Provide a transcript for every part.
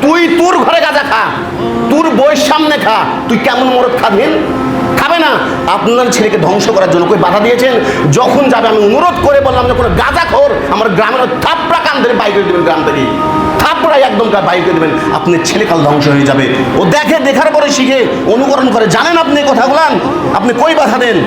তুই তোর ঘরে গাঁজা খা, তোর বইয়ের সামনে খা, তুই কেমন মরদ খাবেন? খাবে না। আপনার ছেলেকে ধ্বংস করার জন্য কই বাধা দিয়েছেন? যখন যাবে আমি অনুরোধ করে বললাম যে কোনো গাঁজাখোর আমার গ্রামের থাপড়া কান ধরে বাইক করে দেবেন, গ্রাম থেকে থাপড়াই একদম বাইক করে দেবেন, আপনার ছেলে কাল ধ্বংস হয়ে যাবে। ও দেখে, দেখার পরে শিখে অনুকরণ করে। জানেন আপনি কথাগুলো, আপনি কই বাধা দেন?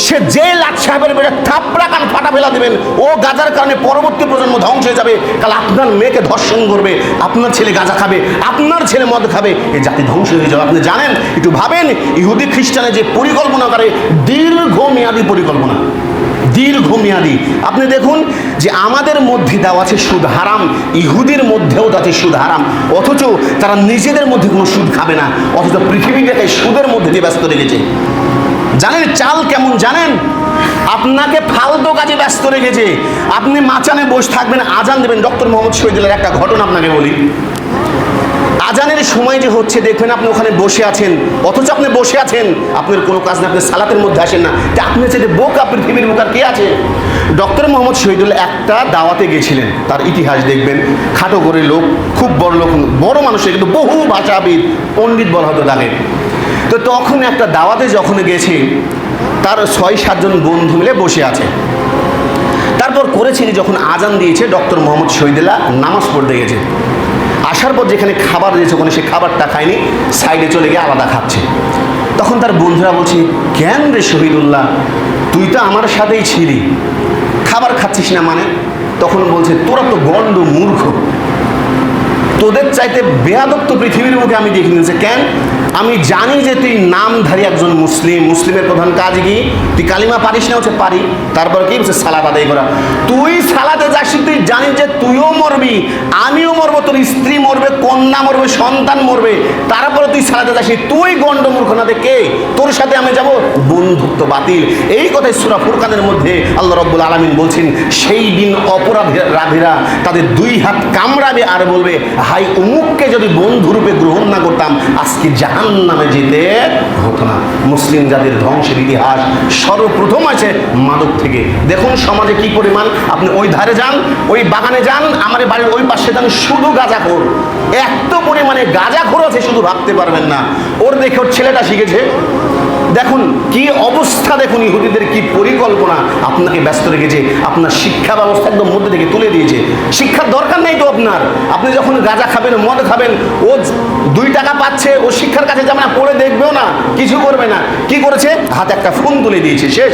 সে যে লাট সাহেবের বেড়ে থাপড়া কান ফাটা ফেলা দেবেন, ও গাঁজার কারণে পরবর্তী প্রজন্ম ধ্বংস হয়ে যাবে। কাল আপনার মেয়েকে ধর্ষণ করবে, আপনার ছেলে গাঁজা খাবে, আপনার ছেলে মদ খাবে, এই জাতি ধ্বংস হয়ে যাবে। আপনি জানেন? একটু ভাবেন, ইহুদি খ্রিস্টানের যে পরিকল্পনা করে, দীর্ঘমেয়াদী পরিকল্পনা, দীর্ঘমেয়াদী। আপনি দেখুন যে আমাদের মধ্যে দেওয়া আছে সুদ হারাম, ইহুদির মধ্যেও আছে সুদ হারাম, অথচ তারা নিজেদের মধ্যে কোনো সুদ খাবে না, অথচ পৃথিবীটাকে সুদের মধ্যে দিয়ে ব্যস্ত রেখেছে। জানেন চাল কেমন? জানেন আপনাকে ফালতু কাজে ব্যস্ত রেখেছে। আপনি মাচানে বসে থাকবেন, আজান দেবেন। ডক্টর মোহাম্মদ শহীদুল্লাহর একটা ঘটনা আপনাকে বলি। আজানের সময় যে হচ্ছে, দেখবেন আপনি ওখানে বসে আছেন, অথচ আপনি বসে আছেন, আপনার কোনো কাজ না, আপনি সালাতের মধ্যে আসেন না। তা আপনার চেয়ে বোকা পৃথিবীর বোকার কে আছে? ডক্টর মোহাম্মদ শহীদুল্লাহ একটা দাওয়াতে গেছিলেন, তার ইতিহাস দেখবেন, খাটো করে লোক, খুব বড় লোক, বড় মানুষের কিন্তু বহু ভাষাবিদ, পণ্ডিত বলা হতো তাকে। তো তখন একটা দাওয়াতে যখন গেছে, তার 6-7 জন বন্ধু মিলে বসে আছে। তারপর করেছেন, যখন আজান দিয়েছে, ডক্টর মোহাম্মদ শহীদুল্লাহ নামাজ পড়তে গেছে। আসার পর যেখানে খাবার দিয়েছে, ওখানে সে খাবারটা খায়নি, সাইডে চলে গিয়ে আলাদা খাচ্ছে। তখন তার বন্ধুরা বলছে, কেন রে শহীদুল্লাহ, তুই তো আমার সাথেই ছিলি, খাবার খাচ্ছিস না মানে? তখন বলছে, তোরা তো গন্ড মূর্খ, তোদের চাইতে বেয়াদব তো পৃথিবীর মুখে আমি দেখে নিয়েছি। কেন? আমি জানি যে তুই নামধারী একজন মুসলিম, মুসলিমের প্রধান কাজ কি? তুই কালিমা পারিস না? হচ্ছে পারি। তারপর কি বলছে? সালাত আদায় করা। তুই সালাতে যাস, তুই জানিস যে তুইও মরবি, আমিও মরবো, তোর স্ত্রী মরবে, কন্যা মরবে, সন্তান মরবে, তারপরে তুই সালাতে যাস, তুই গন্ডমূর্খ না? কে তোর সাথে আমি যাব? বন্ধুত্ব বাতিল। এই কথাই সূরা ফুরকানের মধ্যে আল্লাহ রাব্বুল আলামিন বলছেন, সেই দিন অপরাধীরা তাদের 2 হাত কামড়াবে আর বলবে, হাই উমুককে যদি বন্ধুরূপে গ্রহণ না করতাম, আজকে জাহান্নামে যেতে হতো না। মুসলিম জাতির ধ্বংসের ইতিহাস সর্বপ্রথম আছে মাদক থেকে। দেখুন সমাজে কি পরিমাণ। আপনি ওই ধারে যান, ওই বাগানে যান, আমার বাড়ির ওই পাশে যান, শুধু গাঁজাখোর, এত পরিমাণে গাঁজাখোর আছে, শুধু ভাবতে পারবেন না। ওর দেখে ওর ছেলেটা শিখেছে। দেখুন কি অবস্থা, দেখুন ইহুদিদের কি পরিকল্পনা। আপনাকে ব্যস্ত রেখেছে, আপনার শিক্ষা ব্যবস্থা একদম মধ্যে থেকে তুলে দিয়েছে। শিক্ষার দরকার নেই তো আপনার। আপনি যখন গাঁজা খাবেন, মদ খাবেন, ও 2 টাকা পাচ্ছে, ও শিক্ষার কাছে যাবে না, পড়ে দেখবেও না, কিছু করবে না। কি করেছে? হাতে একটা ফোন তুলে দিয়েছে, শেষ।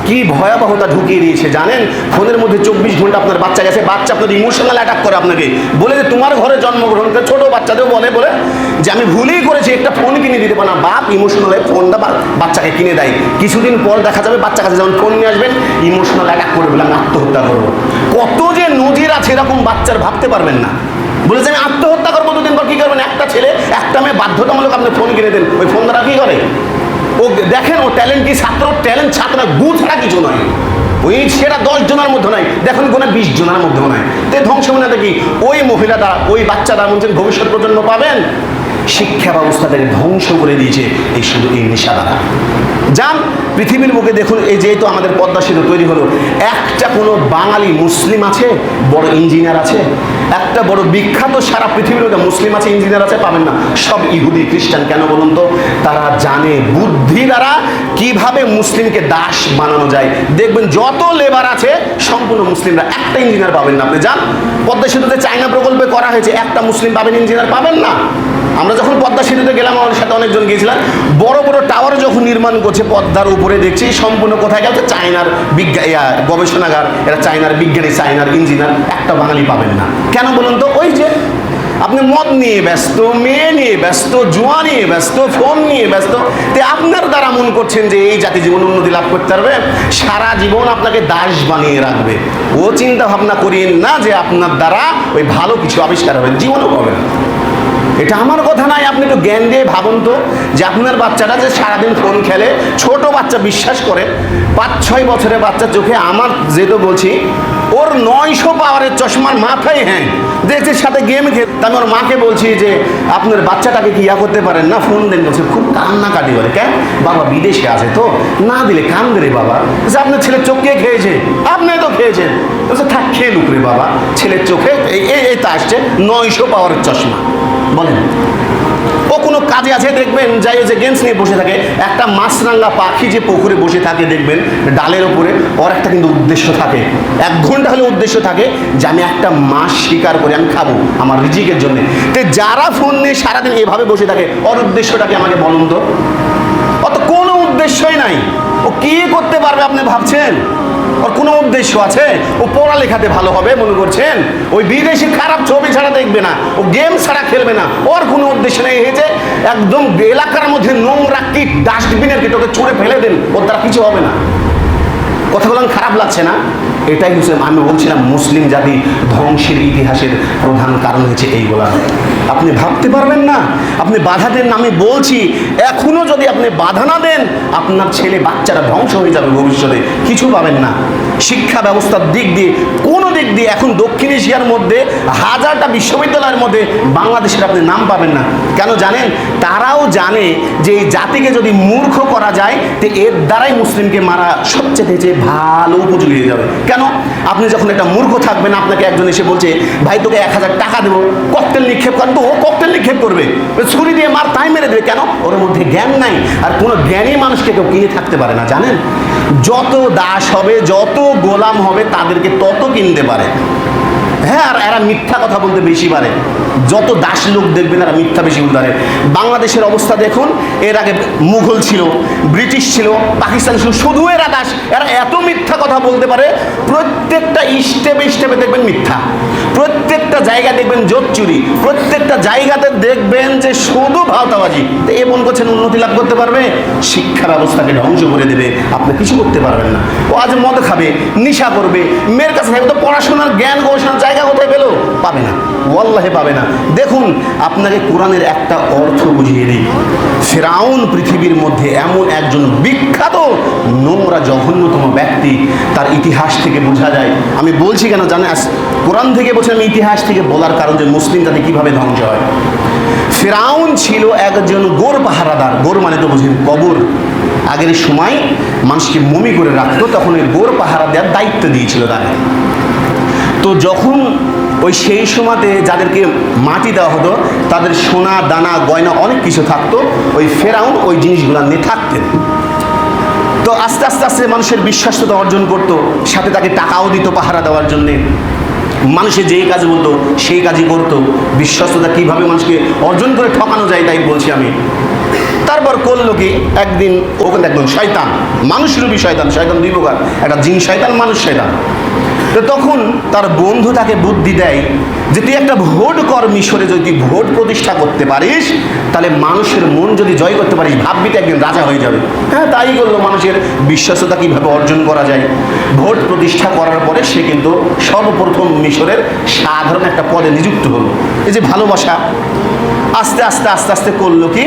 কি ভয়াবহতা ঢুকিয়ে দিয়েছে জানেন? ফোনের মধ্যে 24 ঘন্টা আপনার বাচ্চা গেছে। বাচ্চা আপনার ইমোশনাল অ্যাটাক করে আপনাকে, বলে যে তোমার ঘরে জন্মগ্রহণ করে। ছোট বাচ্চাদেরও বলে যে আমি ভুলেই করেছি, একটা ফোন কিনে দিতে পারে না। বাপ ইমোশনাল হয়ে ফোনটা বাচ্চাকে কিনে দেয়। কিছুদিন পর দেখা যাবে বাচ্চা কাছে যখন ফোন নিয়ে আসবেন, ইমোশনাল অ্যাটাক করে বলে আমি আত্মহত্যা করবো। কত যে নজির আছে এরকম বাচ্চার, ভাবতে পারবেন না। বলে যে আমি আত্মহত্যা করবো, 2 দিন পর কি করবেন? একটা ছেলে একটা মেয়ে বাধ্যতামূলক আপনি ফোন কিনে দেন, ওই ফোন দ্বারা কি করে? ও দেখেন ও ট্যালেন্ট কি? ট্যালেন্ট ছাত্র গু ছাড়া কিছু নয়। ওই সেটা 10 জনের মধ্যে নয়, দেখুন কোনো 20 জনের মধ্যেও নয়। তে ধ্বংস মানে কি? ওই মহিলা দ্বারা, ওই বাচ্চা দ্বারা বলছেন ভবিষ্যৎ প্রজন্ম পাবেন। শিক্ষা ব্যবস্থা থেকে ধ্বংস করে দিয়েছে এই শুধু এই নেশা দ্বারা। যান পৃথিবীর বুকে দেখুন, এই যেহেতু আমাদের পদ্মা সেতু তৈরি হলো, একটা কোনো বাঙালি মুসলিম আছে বড় ইঞ্জিনিয়ার আছে? একটা বড় বিখ্যাত সারা পৃথিবীর মধ্যে মুসলিম আছে, ইঞ্জিনিয়ার আছে? পাবেন না। সব ইহুদি খ্রিস্টান। কেন বলুন তো? তারা জানে বুদ্ধি দ্বারা কিভাবে মুসলিমকে দাস বানানো যায়। দেখবেন যত লেবার আছে সম্পূর্ণ মুসলিমরা, একটা ইঞ্জিনিয়ার পাবেন না। আপনি যান, পদ্মা সেতুতে চায়না প্রকল্পে করা হয়েছে, একটা মুসলিম পাবেন, ইঞ্জিনিয়ার পাবেন না। আমরা যখন পদ্মা সেতুতে গেলাম, আমার সাথে অনেকজন গিয়েছিলাম, বড় বড় টাওয়ার যখন নির্মাণ করছে পদ্মার উপরে, দেখছি সম্পূর্ণ কোথায় গেছে? চায়নার গবেষণাগার, এরা চায়নার বিজ্ঞানী, চায়নার ইঞ্জিনিয়ার, একটা বাঙালি পাবেন না। কেন বলুন তো? ওই যে আপনি মদ নিয়ে ব্যস্ত, মেয়ে নিয়ে ব্যস্ত, জুয়া নিয়ে ব্যস্ত, ফোন নিয়ে ব্যস্ত। তে আপনার দ্বারা মনে করছেন যে এই জাতি জীবন উন্নতি লাভ করতে পারবে? সারা জীবন আপনাকে দাস বানিয়ে রাখবে। ও চিন্তা ভাবনা করিয়েন না যে আপনার দ্বারা ওই ভালো কিছু আবিষ্কার হবে, জীবনও হবে না। এটা আমার কথা নয়, আপনি একটু জ্ঞান দিয়ে ভাবুন তো, যে আপনার বাচ্চাটা যে সারাদিন ফোন খেলে, ছোট বাচ্চা, বিশ্বাস করে 5-6 বছরের বাচ্চার চোখে, আমার যেহেতু বলছি, ওর 900 পাওয়ারের চশমার মাথায় হ্যাঁ, ও দেখছি সাথে গেম খেলে। আমি ওর মাকে বলছি যে আপনার বাচ্চাটাকে কি ইয়া করতে পারেন না, ফোন দেন। বলছে খুব কান্নাকাটি করে। কেন? বাবা বিদেশে আছে তো, না দিলে কান্দে রে বাবা। বলছে আপনার ছেলের চোখ কে খেয়েছে? আপনি তো খেয়েছেন। বলছে থাক খেয়ে লুক রে বাবা, ছেলের চোখে এই তো আসছে 900 পাওয়ারের চশমা। বলেন ও কোনো কাজে আছে দেখবেন, যাই যে গেমস নিয়ে বসে থাকে। একটা মাছরাঙ্গা পাখি যে পুকুরে বসে থাকে দেখবেন ডালের ওপরে, ওর একটা কিন্তু উদ্দেশ্য থাকে, 1 ঘন্টা হলে উদ্দেশ্য থাকে যে আমি একটা মাছ শিকার করে আমি খাবো আমার রিজিকের জন্য। তো যারা ফোন নিয়ে সারাদিন এভাবে বসে থাকে, ওর উদ্দেশ্যটাকে আমাকে বলুন তো। অত কোনো উদ্দেশ্যই নাই। ও কি করতে পারবে আপনি ভাবছেন? ওর কোনো উদ্দেশ্য আছে? ও পড়ালেখাতে ভালো হবে মনে করছেন? ওই বিদেশি খারাপ ছবি ছাড়া দেখবে না, ও গেম ছাড়া খেলবে না। ওর কোনো উদ্দেশ্য নেই। হয়েছে একদম এলাকার মধ্যে নোংরা কিট, ডাস্টবিনের কিট, ওকে ছুঁড়ে ফেলে দেন, ওর দ্বারা কিছু হবে না। কথাগুলো খারাপ লাগছে না? এটাই হচ্ছে আমি বলছিলাম মুসলিম জাতি ধ্বংসের ইতিহাসের প্রধান কারণ হচ্ছে এইগুলা। আপনি ভাবতে পারবেন না, আপনি বাধা দেন না। আমি বলছি এখনো যদি আপনি বাধা না দেন, আপনার ছেলে বাচ্চারা ধ্বংস হয়ে যাবে ভবিষ্যতে, কিছু পাবেন না। শিক্ষা ব্যবস্থার দিক দিয়ে কোনো দিক দিয়ে এখন দক্ষিণ এশিয়ার মধ্যে 1000টা বিশ্ববিদ্যালয়ের মধ্যে বাংলাদেশের আপনি নাম পাবেন না। কেন জানেন? তারাও জানে যে এই জাতিকে যদি মূর্খ করা যায়, তো এর দ্বারাই মুসলিমকে মারা সবচেয়ে ভালো উপযোগী হয়ে যাবে। কেন? আপনি যখন একটা মূর্খ থাকবেন, আপনাকে একজন এসে বলছে ভাই তোকে 1000 টাকা দেবো, ককটেল নিক্ষেপ কর, তো ও ককটেল নিক্ষেপ করবে, ছুরি দিয়ে মার তাই মেরে দেবে। কেন? ওর মধ্যে জ্ঞান নাই। আর কোনো জ্ঞানী মানুষকে কেউ কিনে থাকতে পারে না, জানেন? যত দাস হবে, যত গোলাম হবে, তাদেরকে তত কিনতে পারে। হ্যাঁ, আর এরা মিথ্যা কথা বলতে বেশি পারে। যত দাস লোক দেখবেন এরা মিথ্যা বেশি উদারে। বাংলাদেশের অবস্থা দেখুন, এর আগে মুঘল ছিল, ব্রিটিশ ছিল, পাকিস্তান ছিল, শুধু এরা দাস। এরা এত মিথ্যা কথা বলতে পারে, প্রত্যেকটা স্টেপে স্টেপে দেখবেন মিথ্যা, প্রত্যেকটা জায়গা দেখবেন জোট চুরি, প্রত্যেকটা জায়গাতে দেখবেন যে শুধু ভাওতাবাজি। তো এ মন করছেন উন্নতি লাভ করতে পারবে? শিক্ষা ব্যবস্থাকে ধ্বংস করে দেবে, আপনি কিছু করতে পারবেন না। ও আজ মদ খাবে, নেশা করবে, মেয়ের কাছে থাকবে, তো পড়াশোনার জ্ঞান গবেষণার জায়গা কোথায় পেলো? পাবে না, ওয়াল্লাহি পাবে না। দেখুন আপনাকে কোরআনের একটা অর্থ বুঝিয়ে দিই। ফিরআউন পৃথিবীর মধ্যে এমন একজন বিখ্যাত নোংরা জঘন্যতম ব্যক্তি, তার ইতিহাস থেকে বোঝা যায়। আমি বলছি কেন জানেন? কোরআন থেকে বলছি, আমি ইতিহাস থেকে বলার কারণ যে মুসলিম জাতি কিভাবে ধ্বংস হয়। ফিরআউন ছিল একজন গোর পাহারাদার। গোর মানে তো বুঝেন কবর। আগের সময় মানুষকে মমি করে রাখতো, তখন ওই গোর পাহারা দেওয়ার দায়িত্ব দিয়েছিল তাকে। তো যখন ওই সেই সময়তে যাদেরকে মাটি দেওয়া হতো, তাদের সোনা দানা গয়না অনেক কিছু থাকতো, ওই ফেরাউন ওই জিনিসগুলো নিয়ে থাকতেন। তো আস্তে আস্তে আস্তে মানুষের বিশ্বাসতা অর্জন করতো, সাথে তাকে টাকাও দিত পাহারা দেওয়ার জন্যে। মানুষের যেই কাজ বলতো সেই কাজই করতো। বিশ্বস্ততা কীভাবে মানুষকে অর্জন করে ঠকানো যায় তাই বলছি আমি। তারপর করলো কি, একদিন ওখানে একদম শয়তান, মানুষরূপী শয়তান, শয়তান 2 প্রকার, একটা জিন শয়তান, মানুষ শয়তান। তো তখন তার বন্ধু তাকে বুদ্ধি দেয় যে তুই একটা ভোট কর মিশরে, যদি তুই ভোট প্রতিষ্ঠা করতে পারিস, তাহলে মানুষের মন যদি জয় করতে পারিস, ভাববি তো একদিন রাজা হয়ে যাবে। হ্যাঁ, তাই করলো। মানুষের বিশ্বস্ততা কীভাবে অর্জন করা যায়, ভোট প্রতিষ্ঠা করার পরে সে কিন্তু সর্বপ্রথম মিশরের সাধারণ একটা পদে নিযুক্ত হলো। এই যে ভালোবাসা, আস্তে আস্তে আস্তে আস্তে করলো কি,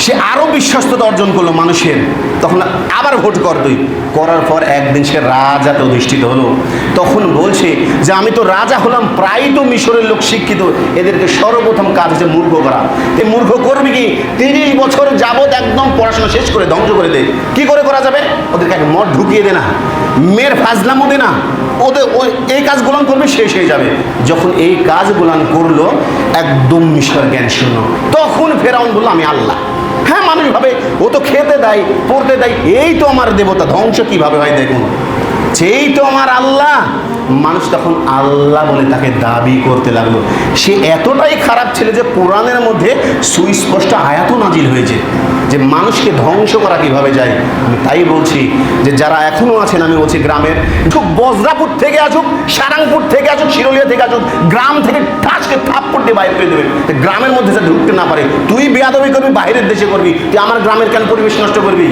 সে আরও বিশ্বস্ততা অর্জন করলো মানুষের। তখন আবার ভোট কর তুই, করার পর একদিন সে রাজাতে অধিষ্ঠিত হলো। তখন বলছে যে আমি তো রাজা হলাম, প্রায় তো মিশরের লোক শিক্ষিত, এদেরকে সর্বপ্রথম কাজ হচ্ছে মূর্খ করা। এই মূর্খ করবি কি, 30 বছর যাবৎ একদম পড়াশোনা শেষ করে ধ্বংস করে দে। কি করে করা যাবে? ওদেরকে এক মদ ঢুকিয়ে দে না, মেয়ের ফাজলামো দে না, ওদের ওই এই কাজগুলো করবে, শেষ হয়ে যাবে। যখন এই কাজগুলো করলো, একদম মিশর জ্ঞান শূন্য। তখন ফেরাউন বললো আমি আল্লাহ। হ্যাঁ, মানুষ ভাবে ও তো খেতে দেয়, পড়তে দেয়, এই তো আমার দেবতা। ধ্বংস কিভাবে হয় দেখুন, সেই তো আমার আল্লাহ। মানুষ তখন আল্লাহ বলে তাকে দাবি করতে লাগলো। সে এতটাই খারাপ ছিল যে কোরআনের মধ্যে সুস্পষ্ট আয়াতও নাজিল হয়েছে যে মানুষকে ধ্বংস করা কিভাবে যায়। আমি তাই বলছি যে যারা এখনো আছেন, আমি বলছি গ্রামের, বজরাপুর থেকে আসুক, সারাংপুর থেকে আসুক, শিরোলিয়া থেকে আসুক, গ্রাম থেকে ঠাসকে থাপ্পড় দিয়ে বাইরে করে দেবেন। গ্রামের মধ্যে যা ঢুকতে না পারে, তুই বেয়াদবি করবি, বাইরের দেশে করবি, তুই আমার গ্রামের কেন পরিবেশ নষ্ট করবি?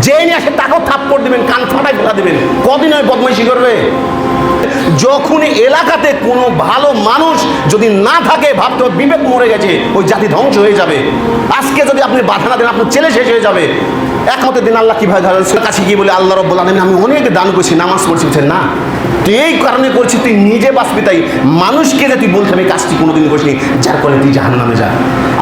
যে নিয়ে আসে তাকেও থাপ্পড় দেবেন, কান ফাটায় ফেলা দেবেন, কদিন ওই বদমাইশি করবে? যখন এলাকাতে কোনো ভালো মানুষ যদি না থাকে, ভাবতে বিবেক মরে গেছে, ওই জাতি ধ্বংস হয়ে যাবে। আজকে যদি আপনি বাধা না দেন, আপনার ছেলে শেষ হয়ে যাবে। একমতের দিন আল্লাহ কীভাবে ধরেন কাছে গিয়ে বলে, আল্লাহ রাব্বুল আলামিন আমি অনেক দান করছি, নামাজ পড়ছি। না, তুই এই কারণে করছিস, তুই নিজে বাঁচবি, তাই মানুষকে যে তুই বলতে আমি কাজটি কোনোদিন করিসনি, যার ফলে তুই জাহান্নামে যা।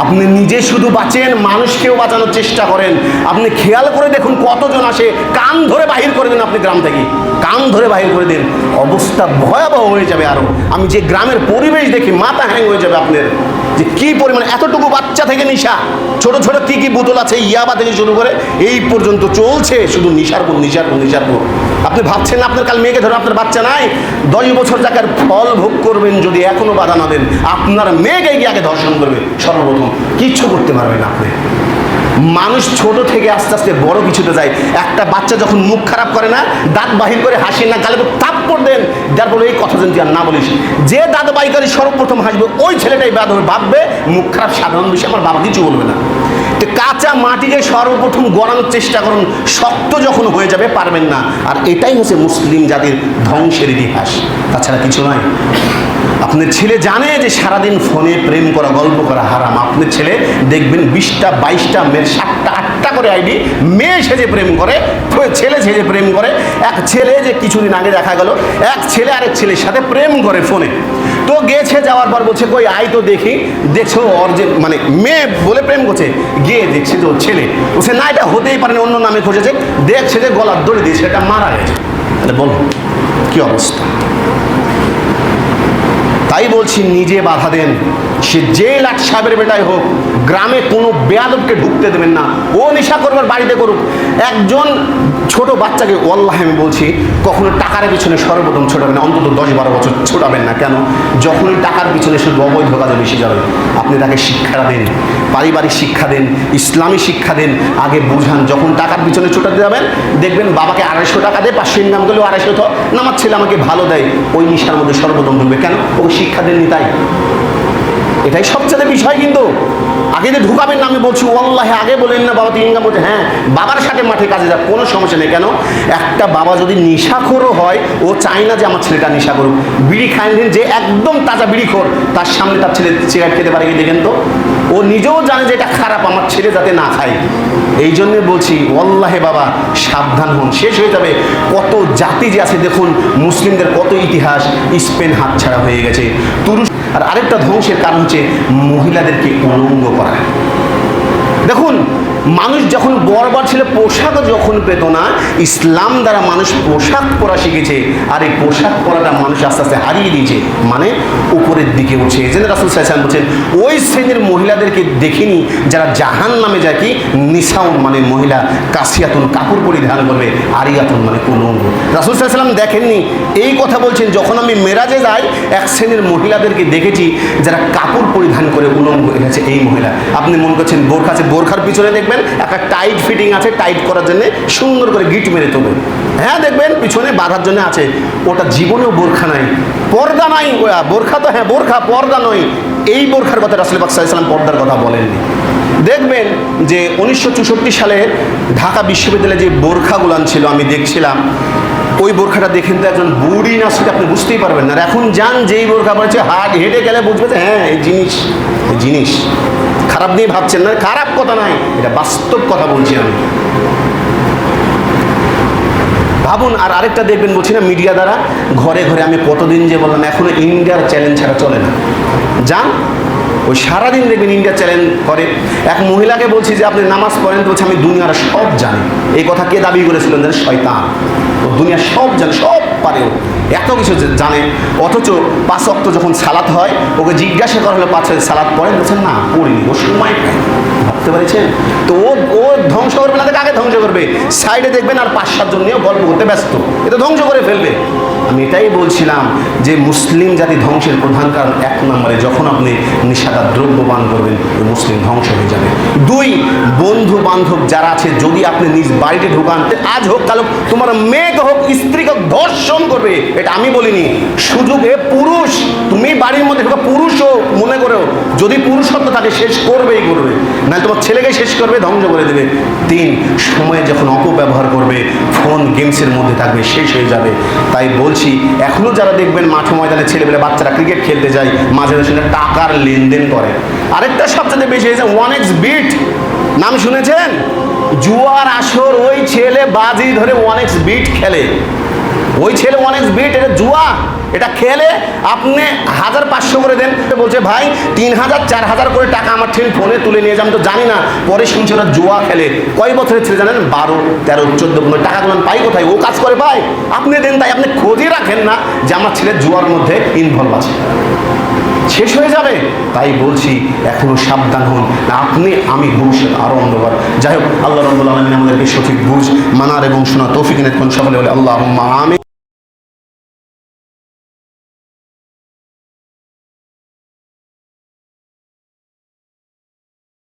আপনি নিজে শুধু বাঁচেন, মানুষকেও বাঁচানোর চেষ্টা করেন। আপনি খেয়াল করে দেখুন কতজন আসে, কান ধরে বাহির করে দেন, আপনি গ্রাম থেকে কান ধরে বাহির করে দেন, অবস্থা ভয়াবহ হয়ে যাবে। আরও আমি যে গ্রামের পরিবেশ দেখি মাথা হ্যাং হয়ে যাবে আপনার, যে কী পরিমাণ এতটুকু বাচ্চা থেকে নেশা, ছোট ছোট কী কী বোতল আছে, ইয়াবা থেকে শুরু করে এই পর্যন্ত চলছে, শুধু নেশার পর নেশার পর নেশার পর। আপনি ভাবছেন আপনার কাল মেয়েকে ধরে আপনার বাচ্চা নাই, 10 বছর যাকার ফল ভোগ করবেন যদি এখনো বাধা না দেন, আপনার মেয়েকে গিয়ে আগে ধর্ষণ করবে সর্বপ্রথম, কিচ্ছু করতে পারবেন আপনি। মানুষ ছোট থেকে আস্তে আস্তে বড় কিছুতে যায়। একটা বাচ্চা যখন মুখ খারাপ করে না, দাঁত বাহির করে হাসি না, গালে থাপ্পড় দেন, যার বলে এই কথা যেন তুই আর না বলিস, যে দাঁত বাহির করে সর্বপ্রথম হাসবে ওই ছেলেটাই বাদ হবে, ভাববে মুখ খারাপ সাধারণ বিষয়, আমার বাবা কিছু বলবে না। তো কাঁচা মাটিকে সর্বপ্রথম গড়ানোর চেষ্টা করুন, শক্ত যখন হয়ে যাবে পারবেন না। আর এটাই হচ্ছে মুসলিম জাতির ধ্বংসের ইতিহাস, তাছাড়া কিছু নয়। আপনার ছেলে জানে যে সারাদিন ফোনে প্রেম করা, গল্প করা হারাম। আপনার ছেলে দেখবেন 20টা 22টা মেয়ের 7টা 8টা করে আইডি, মেয়ে সেজে প্রেম করে, ছেলে সেজে প্রেম করে। এক ছেলে যে কিছুদিন আগে দেখা গেল, এক ছেলে আরেক ছেলের সাথে প্রেম করে ফোনে, তো গেছে, যাওয়ার পর বলছে কই আই তো দেখি, দেখছো ওর যে মানে মেয়ে বলে প্রেম করছে, গিয়ে দেখছে তো ছেলে, বলছে না এটা হতেই পারে না, অন্য নামে খুঁজেছে, দেখছে যে গলার দড়ি দিয়েছে, এটা মারা গেছে। তাহলে বলো কি অবস্থা। তাই বলছি নিজে বাধা দেন, সে যে লাট সাহেবের বেটাই হোক, গ্রামে কোনো বেয়াদবকে ঢুকতে দেবেন না। ও নেশা করবার বাড়িতে করুক, একজন ছোট বাচ্চাকে ওয়াল্লাহি আমি বলছি কখনো টাকার পিছনে সর্বপ্রথম ছোটাবেন না, অন্তত 10-12 বছর ছোটাবেন না। কেন? যখনই টাকার পিছনে শুধু অবৈধ কাজে বেশি যাবে। আপনি তাকে শিক্ষা দেন, পারিবারিক শিক্ষা দেন, ইসলামী শিক্ষা দেন, আগে বুঝান। যখন টাকার পিছনে ছোটাতে যাবেন দেখবেন বাবাকে 250 টাকা দেয়, 500 ইনকাম করলেও 250 তো না, আমার ছেলে আমাকে ভালো দেয়, ওই নেশার মধ্যে সর্বপ্রথম ঢুকবে। কেন? ওকে শিক্ষা দেননি তাই। এটাই সবচেয়ে বিষয়। কিন্তু আগে যে ঢুকাবেন না, আমি বলছি ওয়াল্লাহি আগে বলেন না বাবা তুই ইনকাম করছে, হ্যাঁ বাবার সাথে মাঠে কাজে যা, কোনো সমস্যা নেই। কেন? একটা বাবা যদি নেশাখোরও হয়, ও চায় না যে আমার ছেলেটা নেশা করুক। বিড়ি খায় দিন, যে একদম তাজা বিড়িখোর, তার সামনে তার ছেলে সিগারেট খেতে পারে কি দেখেন তো? ও নিজেও জানে যে এটা খারাপ, আমার ছেলে যাতে না খায়। এই জন্যে বলছি ওয়াল্লাহে বাবা সাবধান হন, শেষ হয়ে যাবে। কত জাতি যে আছে দেখুন, মুসলিমদের কত ইতিহাস, স্পেন হাতছাড়া হয়ে গেছে, তুরস্ক। আর আরেকটা ধ্বংসের কারণ হচ্ছে মহিলাদেরকে উলঙ্গ করা। দেখুন মানুষ যখন বর্বর ছিল, পোশাক যখন পেত না, ইসলাম দ্বারা মানুষ পোশাক পরা শিখেছে। আর এই পোশাক পরাটা মানুষ আস্তে আস্তে হারিয়ে দিয়েছে, মানে উপরের দিকে উঠছে। এই জন্য রাসূল সাল্লাল্লাহু আলাইহি ওয়াসাল্লাম বলছেন ওই শ্রেণীর মহিলাদেরকে দেখিনি যারা জাহান্নামে যায়, কি নিসাউন মানে মহিলা, কাসিয়াতুন কাপড় পরিধান করবে, আরিয়াতুন মানে উলঙ্গ। রাসূল সাল্লাল্লাহু আলাইহি ওয়াসাল্লাম দেখেননি, এই কথা বলছেন যখন আমি মেরাজে যাই, এক শ্রেণীর মহিলাদেরকে দেখেছি যারা কাপড় পরিধান করে উলঙ্গ। এটা হচ্ছে এই মহিলা। আপনি মনে করছেন বোরখা আছে, বোরখার পিছনে দেখবেন একটা টাইট ফিটিং আছে, টাইট করার জন্য সুন্দর করে গিট মেরে তোলে। হ্যাঁ দেখবেন পিছনে বাঁধার জন্য আছে, ওটা জীবনেও বোরখা নাই, পর্দা নাই। বোরখা তো হ্যাঁ বোরখা, পর্দা নয়। এই বোরখার কথা রাসূল পাক সাল্লাল্লাহু আলাইহি ওয়াসাল্লাম পর্দার কথা বলেননি। দেখবেন যে 1964 সালে ঢাকা বিশ্ববিদ্যালয়ে যে বোরখাগুলান ছিল, আমি দেখছিলাম, ওই বোরখাটা দেখেন তো একজন বুড়ি না, সেটা আপনি বুঝতেই পারবেন না। আর এখন যান যেই বোরখা পড়েছে, হাট হেঁটে গেলে বুঝবে যে হ্যাঁ এই জিনিস খারাপ নিয়ে ভাবছেন না, খারাপ কথা নাই, এটা বাস্তব কথা বলছি আমি। ভাবুন। আর আরেকটা দেখবেন, বলছি না মিডিয়া দ্বারা ঘরে ঘরে, আমি কতদিন যে বললাম, এখনো ইন্ডিয়ার চ্যালেঞ্জ ছাড়া চলে না। যান ওই সারাদিন দেখবেন ইন্ডিয়া চ্যালেঞ্জ করে। এক মহিলাকে বলছি যে আপনি নামাজ পড়েন, তো বলছে আমি দুনিয়ার সব জানি। এই কথা কে দাবি করেছিলেন? যেন শয়তান। ও দুনিয়ার সব জানে, সব পারে, ও এত কিছু জানে। অথচ 5 ওয়াক্ত যখন সালাত হয়, ওকে জিজ্ঞাসা করা হলো 5 ওয়াক্ত সালাত পড়েন, বলছেন না পড়িনি, ও সময় পায়। ভাবতে পারছেন তো? ও ধ্বংস করবে না, তাকে আগে ধ্বংস করবে। সাইডে দেখবেন আর 5-7 জন নিয়েও গল্প করতে ব্যস্ত, এটা ধ্বংস করে ফেলবে। আমি এটাই বলছিলাম যে মুসলিম জাতি ধ্বংসের প্রধান কারণ 1 নম্বরে যখন আপনি নিষেধাজ্ঞা দ্রব্য পান করবেন, ওই মুসলিম ধ্বংস হয়ে যাবে। 2, বন্ধু বান্ধব যারা আছে, যদি আপনি নিজ বাড়িতে ঢুকান, আজ হোক কাল হোক, তোমার মেয়েকে হোক স্ত্রীকে ধর্ষণ করবে। এটা আমি বলিনি, সুযোগে পুরুষ, তুমি বাড়ির মধ্যে ঢুকা, পুরুষও মনে করেও যদি পুরুষত্ব থাকে শেষ করবেই করবে, না তোমার ছেলেকে শেষ করবে, ধ্বংস করে দেবে। 3, সময়ে যখন অপব্যবহার করবে, ফোন গেমসের মধ্যে থাকবে, শেষ হয়ে যাবে। তাই বলছি এখনো যারা দেখবেন মাঠ ময়দানে ছেলেবেলা বাচ্চারা ক্রিকেট খেলতে যায়, মাঝে মাঝে টাকার লেনদেন করে। আরেকটা সবচেয়ে বেশি হয়েছে 1xBet, নাম শুনেছেন? জুয়ার আসর, ওই ছেলে বাজি ধরে 1xBet খেলে। ওই ছেলে অনেক বিট, এটা জুয়া, এটা খেলে আপনি 1500 করে দেন। বলছে ভাই 3000 4000 করে টাকা আমার ছেলে ফোনে তুলে নিয়ে যান, তো জানি না, পরে শুনছি ওরা জুয়া খেলে। কয় বছরের ছেলে জানেন? 12 13 14 15। টাকাগুলো পাই কোথায়? ও কাজ করে পায়, আপনি দেন। তাই আপনি খোঁজই রাখেন না যে আমার ছেলে জুয়ার মধ্যে ইনভলভ আছে, শেষ হয়ে যাবে। তাই বলছি এখনো সাবধান হন, না আপনি আমি ভবিষ্যৎ আরো অন্ধকার। যাই হোক, আল্লাহ রাব্বুল আলামিন আমাদেরকে সঠিক বুঝ, মানার এবং শোনা তৌফিক দিন। সকলে বলে আল্লাহুম্মা আমিন।